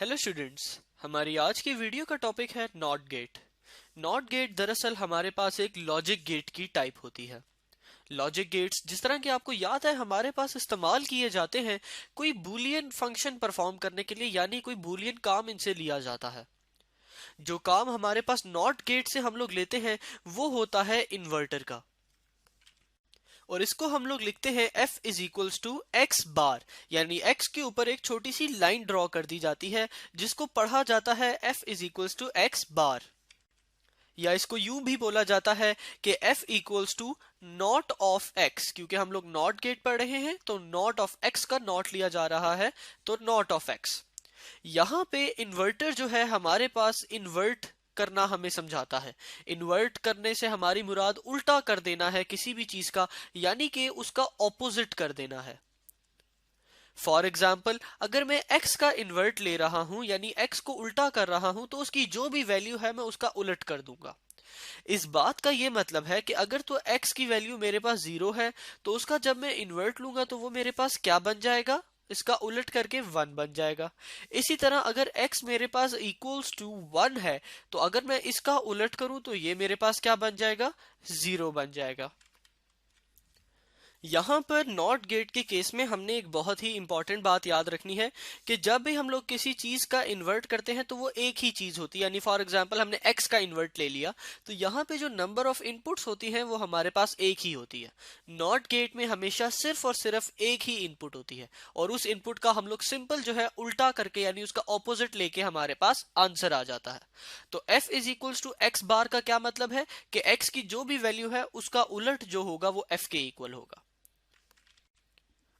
Hello students, हमारी आज की वीडियो का टॉपिक है नॉट गेट। नॉट गेट दरअसल हमारे पास एक लॉजिक गेट की टाइप होती है। लॉजिक गेट्स जिस तरह के आपको याद है हमारे पास इस्तेमाल किए जाते हैं कोई बूलियन फंक्शन परफॉर्म करने के लिए, यानी कोई बूलियन काम इनसे लिया जाता है। जो काम हमारे पास नॉट गेट से हम लोग लेते हैं वो होता है इन्वर्टर का, और इसको हम लोग लिखते हैं f is equals to x bar, यानी x के ऊपर एक छोटी सी लाइन ड्रॉ कर दी जाती है जिसको पढ़ा जाता है f is equals to x bar, या इसको यूं भी बोला जाता है कि f equals to not of x, क्योंकि हम लोग नॉट गेट पढ़ रहे हैं तो नॉट ऑफ x का नॉट लिया जा रहा है, तो नॉट ऑफ x। यहाँ पे इन्वर्टर जो है हमारे पास इन्वर्ट करना हमें समझाता है। इन्वर्ट करने से हमारी मुराद उल्टा कर देना है किसी भी चीज का, यानी कि उसका ऑपोजिट कर देना है। फॉर एग्जाम्पल, अगर मैं x का इन्वर्ट ले रहा हूं यानी x को उल्टा कर रहा हूं तो उसकी जो भी वैल्यू है मैं उसका उलट कर दूंगा। इस बात का ये मतलब है कि अगर तो x की वैल्यू मेरे पास 0 है तो उसका जब मैं इन्वर्ट लूंगा तो वो मेरे पास क्या बन जाएगा, इसका उलट करके 1 बन जाएगा। इसी तरह अगर x मेरे पास इक्वल्स टू 1 है तो अगर मैं इसका उलट करूं तो ये मेरे पास क्या बन जाएगा, 0 बन जाएगा। यहाँ पर नॉट गेट के केस में हमने एक बहुत ही इंपॉर्टेंट बात याद रखनी है कि जब भी हम लोग किसी चीज का इन्वर्ट करते हैं तो वो एक ही चीज होती है, यानी फॉर एग्जांपल हमने x का इन्वर्ट ले लिया तो यहाँ पे जो नंबर ऑफ इनपुट्स होती हैं वो हमारे पास एक ही होती है। नॉट गेट में हमेशा सिर्फ और सिर्फ एक ही इनपुट होती है और उस इनपुट का हम लोग सिंपल जो है उल्टा करके यानी उसका ऑपोजिट लेके हमारे पास आंसर आ जाता है। तो f is equals to x bar का क्या मतलब है कि x की जो भी वैल्यू है उसका उलट जो होगा वो f के इक्वल होगा।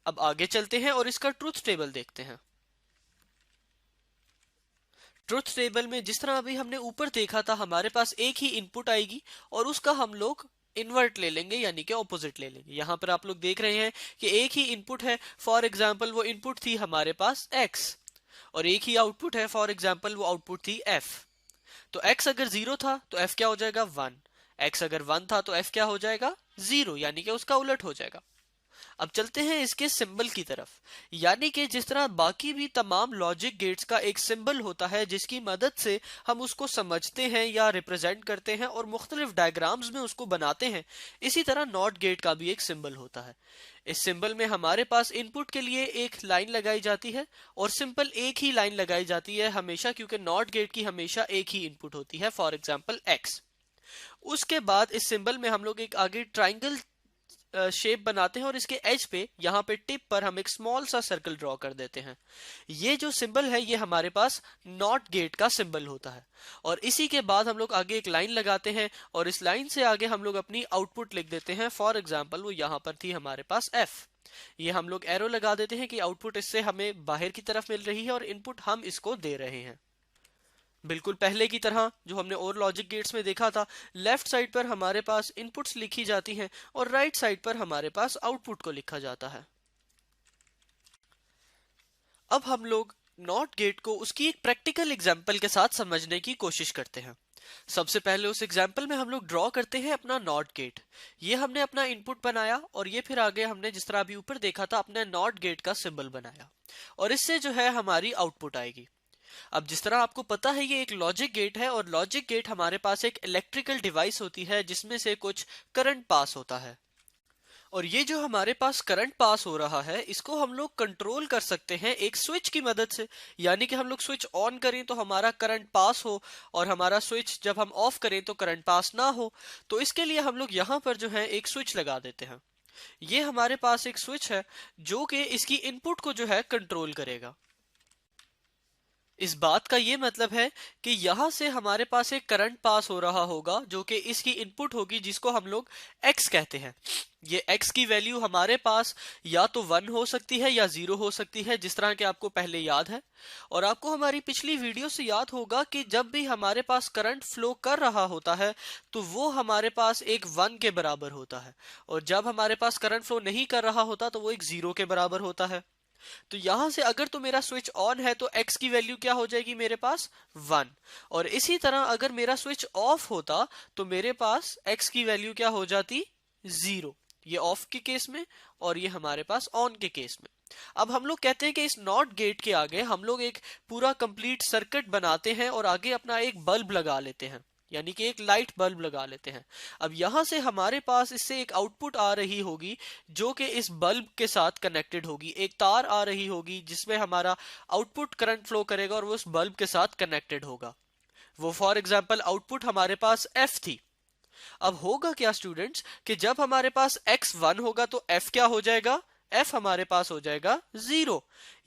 अब आगे चलते हैं और इसका ट्रुथ टेबल देखते हैं। ट्रुथ टेबल में जिस तरह अभी हमने ऊपर देखा था हमारे पास एक ही इनपुट आएगी और उसका हम लोग इन्वर्ट ले लेंगे यानी कि ऑपोजिट ले लेंगे। यहां पर आप लोग देख रहे हैं कि एक ही इनपुट है, फॉर एग्जांपल वो इनपुट थी हमारे पास x, और एक ही आउटपुट है, फॉर एग्जांपल वो आउटपुट थी f। तो x अगर 0 था तो f क्या हो जाएगा, 1। x अगर 1 था तो f क्या हो जाएगा, 0, यानी कि उसका उलट हो जाएगा। अब चलते हैं इसके सिंबल की तरफ, यानी कि जिस तरह बाकी भी तमाम लॉजिक गेट्स का एक सिंबल होता है जिसकी मदद से हम उसको समझते हैं या रिप्रेजेंट करते हैं और मुख्तलिफ डायग्राम्स में उसको बनाते हैं, इसी तरह नॉट गेट का भी एक सिंबल होता है। इस सिंबल में हमारे पास इनपुट के लिए एक लाइन लगाई जाती है और सिंपल एक ही लाइन लगाई जाती है हमेशा, क्योंकि नॉट गेट की हमेशा एक ही इनपुट होती है, फॉर एग्जाम्पल x। उसके बाद इस सिंबल में हम लोग एक आगे ट्राइंगल शेप बनाते हैं और इसके एज पे यहाँ पे टिप पर हम एक स्मॉल सा सर्कल ड्रॉ कर देते हैं। ये जो सिंबल है ये हमारे पास नॉट गेट का सिंबल होता है, और इसी के बाद हम लोग आगे एक लाइन लगाते हैं और इस लाइन से आगे हम लोग अपनी आउटपुट लिख देते हैं। फॉर एग्जाम्पल वो यहाँ पर थी हमारे पास f, ये हम लोग एरो लगा देते हैं कि आउटपुट इससे हमें बाहर की तरफ मिल रही है और इनपुट हम इसको दे रहे हैं। बिल्कुल पहले की तरह जो हमने और लॉजिक गेट्स में देखा था, लेफ्ट साइड पर हमारे पास इनपुट्स लिखी जाती हैं और राइट साइड पर हमारे पास आउटपुट को लिखा जाता है। अब हम लोग नॉट गेट को उसकी एक प्रैक्टिकल एग्जांपल के साथ समझने की कोशिश करते हैं। सबसे पहले उस एग्जांपल में हम लोग ड्रॉ करते हैं अपना नॉट गेट। ये हमने अपना इनपुट बनाया और ये फिर आगे हमने जिस तरह अभी ऊपर देखा था अपने नॉट गेट का सिंबल बनाया, और इससे जो है हमारी आउटपुट आएगी। अब जिस तरह आपको पता है ये एक लॉजिक गेट है और लॉजिक गेट हमारे पास एक इलेक्ट्रिकल डिवाइस होती है जिसमें से कुछ करंट पास होता है, और ये जो हमारे पास करंट पास हो रहा है इसको हम लोग कंट्रोल कर सकते हैं एक स्विच की मदद से, यानी कि हम लोग स्विच ऑन करें तो हमारा करंट पास हो और हमारा स्विच जब हम ऑफ करें तो करंट पास ना हो। तो इसके लिए हम लोग यहाँ पर जो है एक स्विच लगा देते हैं। ये हमारे पास एक स्विच है जो कि इसकी इनपुट को जो है कंट्रोल करेगा। इस बात का ये मतलब है कि यहां से हमारे पास एक करंट पास हो रहा होगा जो कि इसकी इनपुट होगी जिसको हम लोग x कहते हैं। ये x की वैल्यू हमारे पास या तो 1 हो सकती है या 0 हो सकती है, जिस तरह के आपको पहले याद है। और आपको हमारी पिछली वीडियो से याद होगा कि जब भी हमारे पास करंट फ्लो कर रहा होता है तो वो हमारे पास एक 1 के बराबर होता है, और जब हमारे पास करंट फ्लो नहीं कर रहा होता तो वो एक 0 के बराबर होता है। तो यहां से अगर तो मेरा स्विच ऑन है तो x की वैल्यू क्या हो जाएगी मेरे पास, 1। और इसी तरह अगर मेरा स्विच ऑफ होता तो मेरे पास x की वैल्यू क्या हो जाती, 0। ये ऑफ के केस में और ये हमारे पास ऑन के केस में। अब हम लोग कहते हैं कि इस नॉट गेट के आगे हम लोग एक पूरा कंप्लीट सर्किट बनाते हैं और आगे अपना एक बल्ब लगा लेते हैं, यानी कि एक लाइट बल्ब लगा लेते हैं। अब यहां से हमारे पास इससे एक आउटपुट आ रही होगी जो कि इस बल्ब के साथ कनेक्टेड होगी, एक तार आ रही होगी जिसमें हमारा आउटपुट करंट फ्लो करेगा और वो उस बल्ब के साथ कनेक्टेड होगा। वो फॉर एग्जाम्पल आउटपुट हमारे पास एफ थी। अब होगा क्या स्टूडेंट्स कि जब हमारे पास x1 होगा तो f क्या हो जाएगा, f हमारे पास हो जाएगा 0।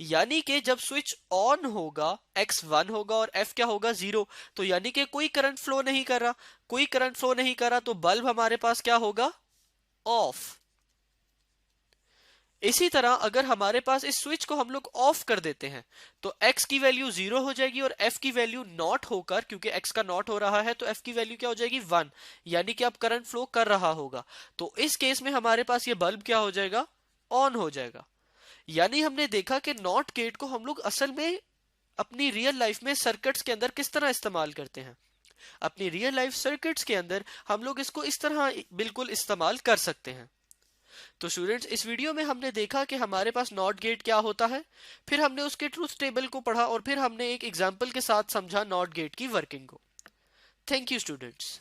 यानी कि जब स्विच ऑन होगा x1 होगा और f क्या होगा 0, तो यानी कि कोई करंट फ्लो नहीं कर रहा, कोई करंट फ्लो नहीं कर रहा, तो बल्ब हमारे पास क्या होगा, ऑफ। इसी तरह अगर हमारे पास इस स्विच को हम लोग ऑफ कर देते हैं तो x की वैल्यू 0 हो जाएगी और f की वैल्यू नॉट होकर, क्योंकि x का नॉट हो रहा है तो f की वैल्यू क्या हो जाएगी 1, यानी कि अब करंट फ्लो कर रहा होगा। तो इस केस में हमारे पास ये बल्ब क्या हो जाएगा, ऑन हो जाएगा। यानी हमने देखा कि नॉट गेट को हम लोग असल में अपनी रियल लाइफ में सर्किट्स के अंदर किस तरह इस्तेमाल करते हैं। अपनी रियल लाइफ सर्किट्स के अंदर हम लोग इसको इस तरह बिल्कुल इस्तेमाल कर सकते हैं। तो स्टूडेंट्स, इस वीडियो में हमने देखा कि हमारे पास नॉट गेट क्या होता है, फिर हमने उसके ट्रूथ टेबल को पढ़ा और फिर हमने एक एग्जाम्पल के साथ समझा नॉट गेट की वर्किंग को। Thank you students.